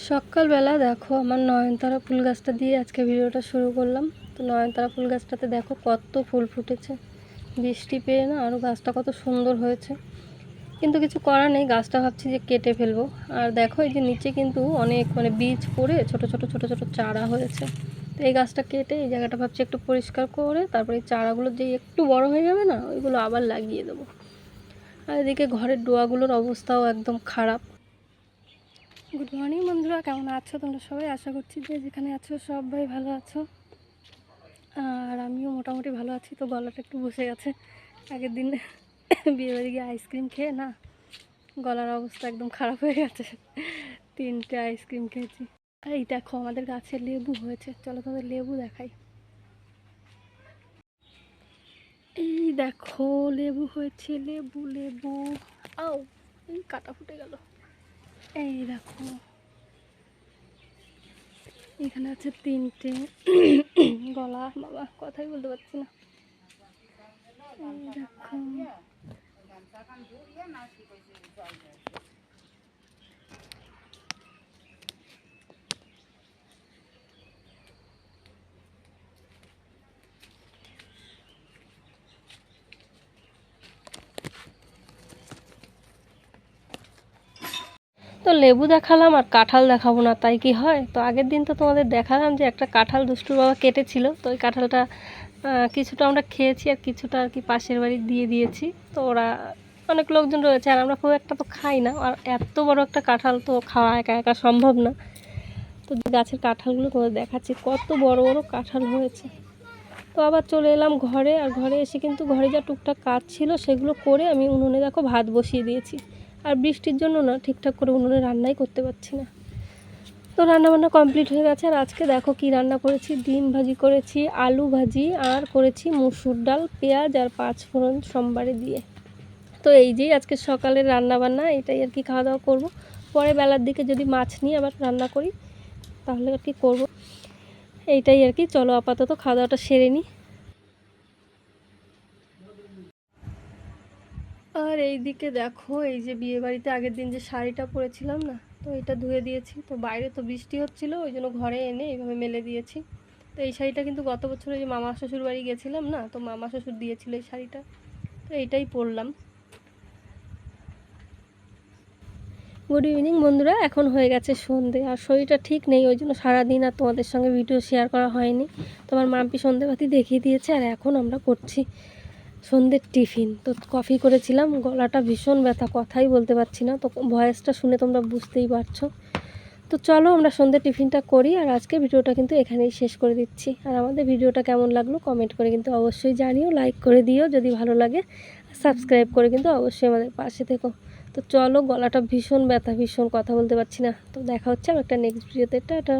সকালবেলা দেখো আমার নয়নতারা ফুল গাছটা দিয়ে আজকে ভিডিওটা শুরু করলাম। তো নয়নতারা ফুল গাছটাতে দেখো কত ফুল ফুটেছে, বৃষ্টি পেয়ে না আরও গাছটা কত সুন্দর হয়েছে। কিন্তু কিছু করার নেই, গাছটা ভাবছি যে কেটে ফেলবো। আর দেখো এই যে নিচে কিন্তু অনেক বীজ পড়ে ছোট ছোট ছোট ছোট চারা হয়েছে। তো এই গাছটা কেটে এই জায়গাটা ভাবছি একটু পরিষ্কার করে তারপরে এই চারাগুলো যেই একটু বড় হয়ে যাবে না, ওইগুলো আবার লাগিয়ে দেবো। আর এদিকে ঘরের ডোয়াগুলোর অবস্থাও একদম খারাপ। গুড মর্নিং বন্ধুরা, কেমন আছো তোমরা সবাই? আশা করছি যে যেখানে আছো সবাই ভালো আছো, আর আমিও মোটামুটি ভালো আছি। তো গলাটা একটু বসে গেছে, আগের দিন বিয়েবাড়ি গিয়ে আইসক্রিম খেয়ে না গলার অবস্থা একদম খারাপ হয়ে গেছে। 3টে আইসক্রিম খেয়েছি। আর এই দেখো আমাদের গাছে লেবু হয়েছে, চলো তোমাদের লেবু দেখাই। এই দেখো লেবু হয়েছে, লেবু লেবু। আও, এই কাটা ফুটে গেল। এই দেখো এখানে আছে 3টে। গলা বাবা কথাই বলতে পারছি না। দেখো তো লেবু দেখালাম আর কাঁঠাল দেখাবো না, তাই কি হয়? তো আগের দিন তো তোমাদের দেখালাম যে একটা কাঁঠাল দুষ্টুর বাবা কেটেছিল। তো ওই কাঁঠালটা কিছুটা আমরা খেয়েছি আর কিছুটা আর কি পাশের বাড়ি দিয়ে দিয়েছি। তো ওরা অনেক লোকজন রয়েছে আর আমরা খুব একটা তো খাই না, আর এত বড় একটা কাঁঠাল তো খাওয়া একা একা সম্ভব না। তো গাছের কাঁঠালগুলো তোমাদের দেখাচ্ছি, কত বড় বড় কাঁঠাল হয়েছে। তো আবার চলে এলাম ঘরে, আর ঘরে এসে কিন্তু ঘরে যা টুকটাক কাজ ছিল সেগুলো করে আমি উনুনে দেখো ভাত বসিয়ে দিয়েছি। আর বৃষ্টির জন্য না ঠিকঠাক করে উনুনে রান্নাই করতে পারছি না। তো রান্নাবান্না কমপ্লিট হয়ে গেছে। আর আজকে দেখো কি রান্না করেছি, ডিম ভাজি করেছি, আলু ভাজি, আর করেছি মুসুর ডাল, পেঁয়াজ আর 5 ফোড়ন সোমবারে দিয়ে। তো এই যেই আজকে সকালের রান্নাবান্না, এটাই আর কি খাওয়া দাওয়া করবো। পরে বেলার দিকে যদি মাছ নিয়ে আবার রান্না করি তাহলে আর কি করবো, এইটাই আর কি। চলো আপাতত খাওয়া দাওয়াটা সেরে নিই। আর এই দিকে দেখো এই যে বিয়ে বাড়িতে আগের দিন যে শাড়িটা পরেছিলাম না, তো এটা ধুয়ে দিয়েছি। তো বাইরে তো বৃষ্টি হচ্ছিল, ওই জন্য ঘরে এনে এইভাবে মেলে দিয়েছি। তো এই শাড়িটা কিন্তু গত বছরে যে মামা শ্বশুর বাড়ি গেছিলাম না, তো মামা শ্বশুর দিয়েছিল এই শাড়িটা, তো এইটাই পরলাম। গুড ইভিনিং বন্ধুরা, এখন হয়ে গেছে সন্ধে। আর শরীরটা ঠিক নেই, ওই জন্য সারাদিন আর তোমাদের সঙ্গে ভিডিও শেয়ার করা হয়নি। তোমার মাম্পি সন্ধেবাতি দেখিয়ে দিয়েছে, আর এখন আমরা করছি সন্ধ্যের টিফিন। তো কফি করেছিলাম, গলাটা ভীষণ ব্যথা, কথাই বলতে পারছি না। তো ভয়েসটা শুনে তোমরা বুঝতেই পারছো। তো চলো আমরা সন্ধ্যের টিফিনটা করি, আর আজকে ভিডিওটা কিন্তু এখানেই শেষ করে দিচ্ছি। আর আমাদের ভিডিওটা কেমন লাগলো কমেন্ট করে কিন্তু অবশ্যই জানিও, লাইক করে দিও যদি ভালো লাগে, সাবস্ক্রাইব করে কিন্তু অবশ্যই আমাদের পাশে থেকো। তো চলো, গলাটা ভীষণ ব্যথা, ভীষণ কথা বলতে পারছি না। তো দেখা হচ্ছে আমার একটা নেক্সট ভিডিওতে। টাটা।